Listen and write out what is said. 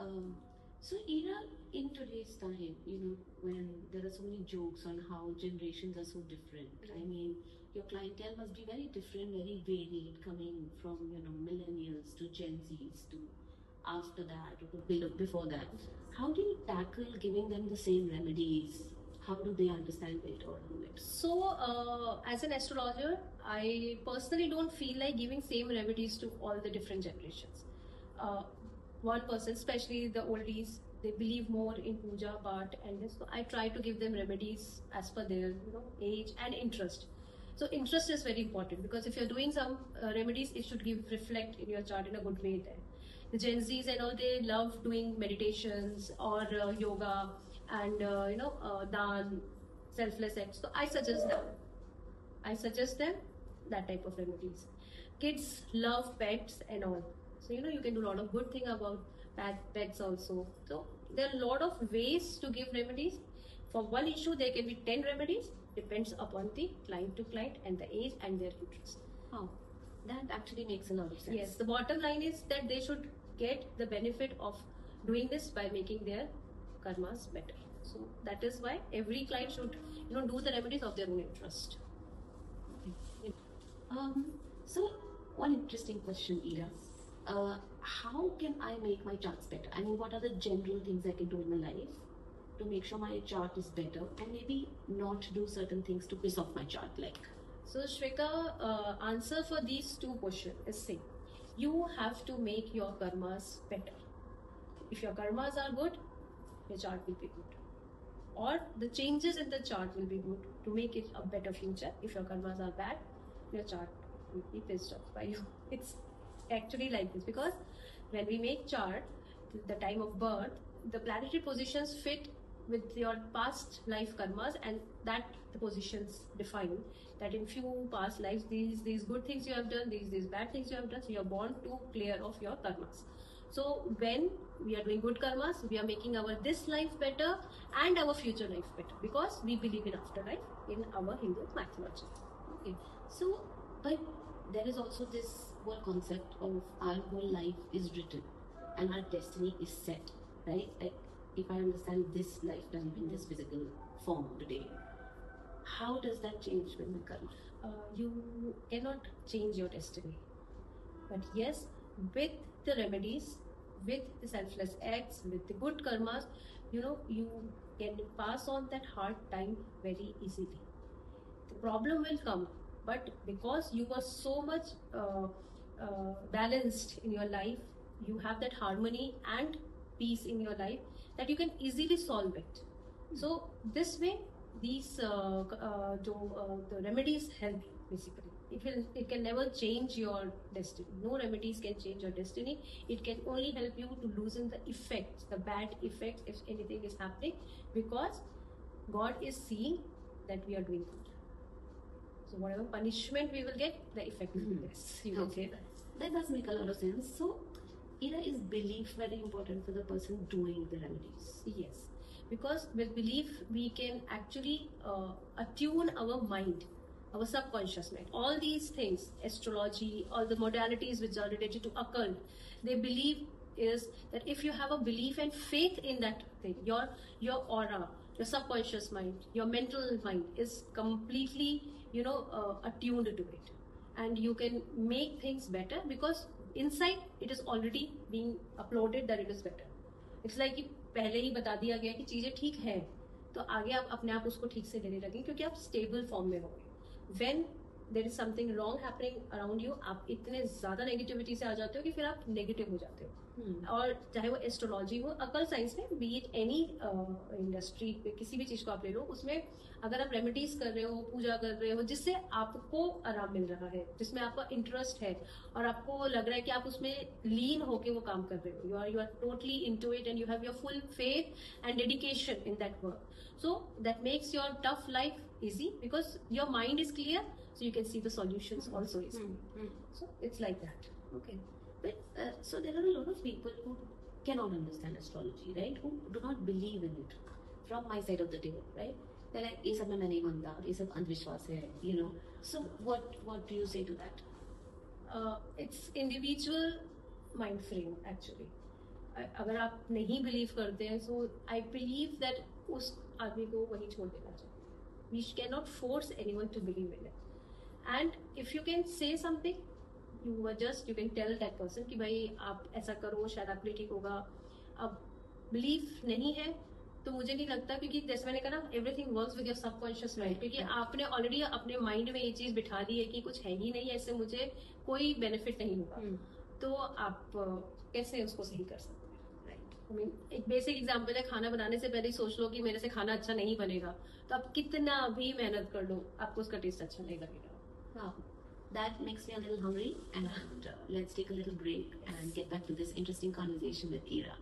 Um, so, Ira, in today's time, when there are so many jokes on how generations are so different, I mean, your clientele must be very different, very varied, coming from, millennials to Gen Zs to after that or to before that. How do you tackle giving them the same remedies? How do they understand it or do it? So, as an astrologer, I personally don't feel like giving same remedies to all the different generations. Uh, One person, especially the oldies, they believe more in puja, part, and this. So I try to give them remedies as per their age and interest. So interest is very important because if you're doing some remedies, it should give reflect in your chart in a good way. Then the Gen Zs and all, they love doing meditations or yoga and dan, selfless acts. So I suggest them that type of remedies. Kids love pets and all. So you can do a lot of good thing about pets also. So there are a lot of ways to give remedies. For one issue, there can be 10 remedies. Depends upon the client to client and the age and their interest. Oh, that actually makes a lot of sense. Yes, the bottom line is that they should get the benefit of doing this by making their karmas better. So that is why every client should do the remedies of their own interest. So one interesting question, Ira. How can I make my charts better? I mean, what are the general things I can do in my life to make sure my chart is better and maybe not do certain things to piss off my chart? Like, so Shweta, answer for these two questions is same. You have to make your karmas better. If your karmas are good, your chart will be good. Or the changes in the chart will be good to make it a better future. If your karmas are bad, your chart will be pissed off by you. It's actually like this because when we make chart, the time of birth, the planetary positions fit with your past life karmas, and that the positions define that in few past lives these good things you have done, these bad things you have done, so you're born to clear off your karmas. So when we are doing good karmas, we are making our this life better and our future life better because we believe in afterlife in our Hindu mythology. okay, so but there is also this whole concept of our whole life is written and our destiny is set, right? Like, if I understand this lifetime in this physical form today, how does that change with my karma? You cannot change your destiny, but yes, with the remedies, with the selfless acts, with the good karmas, you can pass on that hard time very easily. The problem will come, but because you were so much balanced in your life, you have that harmony and peace in your life that you can easily solve it. So this way, these the remedies help you basically. It can never change your destiny. No remedies can change your destiny. It can only help you to loosen the effects, the bad effects if anything is happening, because God is seeing that we are doing good. So whatever punishment we will get, the effect will be less. You can say that. That does make a lot of sense. So, Ira, is belief very important for the person doing the remedies? Yes, because with belief we can actually attune our mind, our subconscious mind. All these things, astrology, all the modalities which are related to occult, they believe is that if you have a belief and faith in that thing, your aura, your subconscious mind, your mental mind is completely attuned to it, and you can make things better because inside it is already being uploaded that it is better. It's like कि पहले ही बता दिया गया कि चीजें ठीक है, तो आगे आप अपने आप उसको ठीक से लेने लगेंगे क्योंकि आप स्टेबल फॉर्म में होंगे. When there is something wrong happening around you, आप इतने ज्यादा नेगेटिविटी से आ जाते हो कि फिर आप नेगेटिव हो जाते हो. और चाहे वो एस्ट्रोलॉजी हो, अकल साइंस में, बी इट एनी इंडस्ट्री, किसी भी चीज को आप ले लो, उसमें अगर आप रेमेडीज कर रहे हो, पूजा कर रहे हो जिससे आपको आराम मिल रहा है, जिसमें आपका इंटरेस्ट है और आपको लग रहा है कि आप उसमें लीन होके वो काम कर रहे हो, you are totally into it and you have your full faith and dedication in that work, so that makes your tough life easy because your mind is clear, so you can see the solutions also easily. So it's like that. Okay, but so there are a lot of people who cannot understand astrology, right? Who do not believe in it. From my side of the table, right? They're like, "ये सब मैं नहीं मानता, ये सब अंधविश्वास है," you know. So what do you say to that? It's individual mind frame actually. अगर आप नहीं बिलीव करते हैं, सो आई बिलीव दैट उस आदमी को वही छोड़ देना चाहिए. We can not force anyone to believe in it. And if you can say something, you can tell that person कि भाई आप ऐसा करो, शायद आपके लिए ठीक होगा. अब बिलीफ नहीं है तो मुझे नहीं लगता, क्योंकि जैसे मैंने कहा ना, everything works with your subconscious mind. क्योंकि आपने ऑलरेडी अपने माइंड में ये चीज बिठा दी है कि कुछ है ही नहीं, ऐसे मुझे कोई बेनिफिट नहीं होगा. तो आप कैसे उसको सही कर सकते हैं? आई मीन एक बेसिक एग्जांपल है, खाना बनाने से पहले ही सोच लो कि मेरे से खाना अच्छा नहीं बनेगा, तो आप कितना भी मेहनत कर लो, आपको उसका टेस्ट अच्छा नहीं लगेगा. Wow, that makes me a little hungry, and let's take a little break and get back to this interesting conversation with Ira.